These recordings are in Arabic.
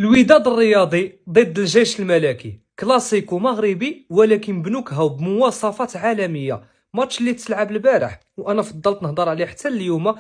الوداد الرياضي ضد الجيش الملكي، كلاسيكو مغربي ولكن بنكهه وبمواصفات عالميه. ماتش اللي تلعب البارح وانا فضلت نهضر عليه حتى اليوم.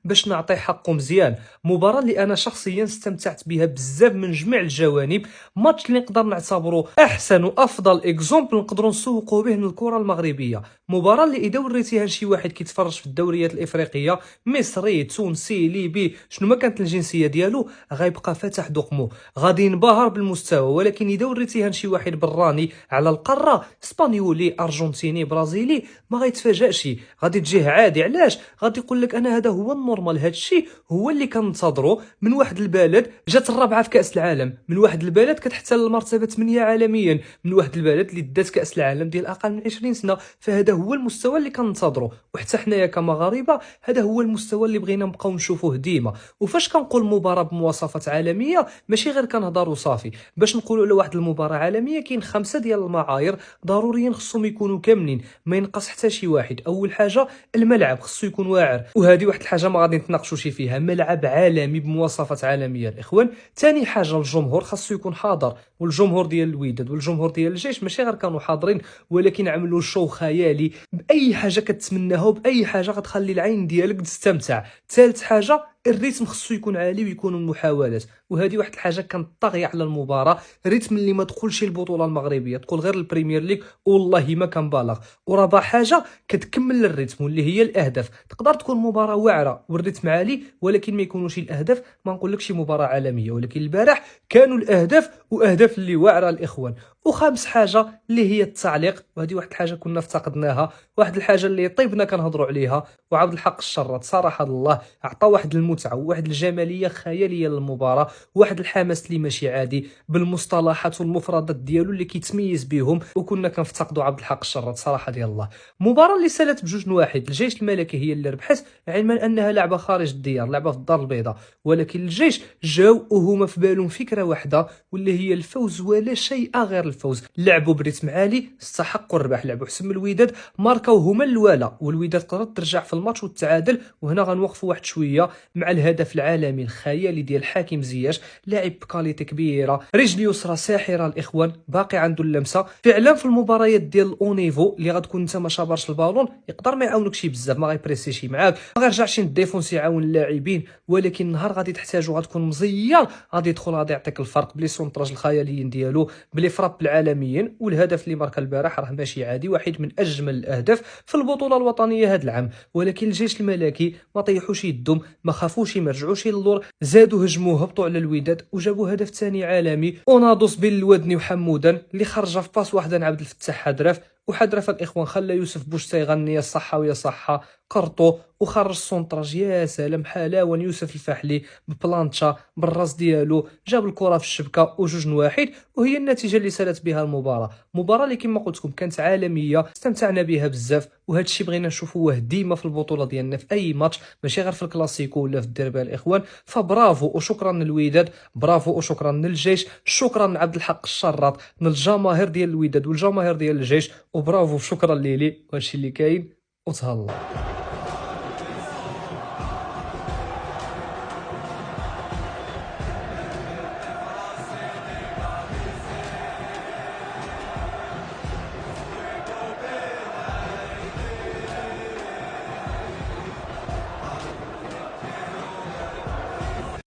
باش نعطي حقه مزيان، مباراة اللي انا شخصيا استمتعت بها بزاف من جميع الجوانب. ماتش اللي نقدر نعتبره احسن وافضل اكزومبل نقدروا نسوقوا به من الكره المغربيه. مباراة اللي اذا وريتيها لشي واحد كيتفرج في الدوريات الافريقيه، مصري تونسي ليبي شنو ما كانت الجنسيه ديالو، غيبقى فاتح دقمو، غادي ينبهر بالمستوى. ولكن اذا وريتيها لشي واحد براني على القاره، اسبانيولي ارجنتيني برازيلي، ما غيتفاجئش، غادي تجيه عادي. علاش؟ غادي يقول لك انا هذا هو النورمال، هذا الشيء هو اللي كننتظروا من واحد البلد جات الرابعه في كاس العالم، من واحد البلد كتحتل المرتبه 8 عالميا، من واحد البلد اللي دات كاس العالم ديال اقل من 20 سنه. فهذا هو المستوى اللي كننتظروا، وحتى حنايا كمغاربه هذا هو المستوى اللي بغينا نبقاو نشوفوه ديما. وفاش كنقول مباراه بمواصفات عالميه، ماشي غير كنهضروا صافي. باش نقولوا على واحد المباراه عالميه كاين خمسه ديال المعايير ضروريا خصهم يكونوا كاملين، ما ينقص حتى شي واحد. اول حاجه الملعب خصو يكون واعر، وهذه واحد الحاجه ما غادي نتناقشوش فيها، ملعب عالمي بمواصفات عالميه الاخوان. ثاني حاجه الجمهور خصو يكون حاضر، والجمهور ديال الوداد والجمهور ديال الجيش ماشي غير كانوا حاضرين، ولكن عملوا شو خيالي باي حاجه كتمناها وباي حاجه غتخلي العين ديالك تستمتع. ثالث حاجه الريتم خصو يكون عالي ويكون المحاولات، وهذه واحد الحاجه كانت طاغيه على المباراه. ريتم اللي ما دخلش البطوله المغربيه، تقول غير البريمير ليغ والله ما كنبالغ. ورابع حاجه كتكمل الريتم واللي هي الاهداف. تقدر تكون مباراه واعره والريتم عالي ولكن ما يكونوش الاهداف، ما نقولكش مباراه عالميه. ولكن البارح كانوا الاهداف واهداف اللي واعره الاخوان. وخامس حاجه اللي هي التعليق، وهذه واحد الحاجه كنا افتقدناها، واحد الحاجه اللي طيبنا كنهضروا عليها. وعبد الحق الشراط صراحه الله عطى واحد المتعه وواحد الجماليه خياليه للمباراه، واحد الحماس اللي ماشي عادي بالمصطلحات والمفردات ديالو اللي كيتميز بهم. وكنا كنفتقدوا عبد الحق الشراط صراحه ديال الله. مباراه اللي سالت بجوج واحد، الجيش الملكي هي اللي ربحت، علما انها لعبه خارج الديار، لعبه في الدار البيضاء. ولكن الجيش جاو وهما في بالهم فكره واحده، واللي هي الفوز ولا شيء غير الفوز. لعبوا بريتم عالي، استحقوا الربح، لعبوا حسن من الوداد، ماركاو هما الوالا، والوداد قدرت ترجع في الماتش والتعادل. وهنا غنوقفوا واحد شويه مع الهدف العالمي الخيالي ديال حكيم زياش، لاعب بكاليتي كبيره، رجل يسرى ساحره الاخوان، باقي عنده اللمسه فعلا. في المباريات ديال الاونيفو اللي غتكون انت ما شابرش البالون، يقدر ما يعاونكش بزاف، ما غيبريسيشي معاك، ما غيرجعش الديفونس يعاون اللاعبين. ولكن نهار غادي تحتاجو غتكون مزيان، غادي يدخل غادي يعطيك الفرق بلي سونطراج الخياليين ديالو، بلي فراب العالميين. والهدف اللي ماركا البارح راه ماشي عادي، واحد من اجمل الاهداف في البطوله الوطنيه هذا العام. ولكن الجيش الملكي ما طيحوش يدهم، ما خافوش، ما رجعوش للور، زادوا هجموا هبطوا على الوداد وجابوا هدف ثاني عالمي. اونادوس بين الودني وحمودان اللي خرج في باس واحده عن عبد الفتاح حدرف، وحدرف الاخوان خلى يوسف بوشتا يغني الصحه ويا صحه، قرطو وخرج سونطراج. يا سلام حلاوه يوسف الفحلي ببلانتشا بالراس ديالو، جاب الكره في الشبكه وجوج واحد. وهي النتيجه اللي سالت بها المباراه. مباراه اللي كما قلت لكم كانت عالميه، استمتعنا بها بزاف، وهذا الشيء بغينا نشوفوه ديما في البطوله ديالنا في اي ماتش، ماشي غير في الكلاسيكو ولا في الديربي الاخوان. فبرافو وشكرا للوداد، برافو وشكرا للجيش، شكرا لعبد الحق الشراط، للجماهير ديال الوداد والجماهير ديال الجيش، وبرافو وشكرا ليلي. وهادشي اللي كاين وتهلا.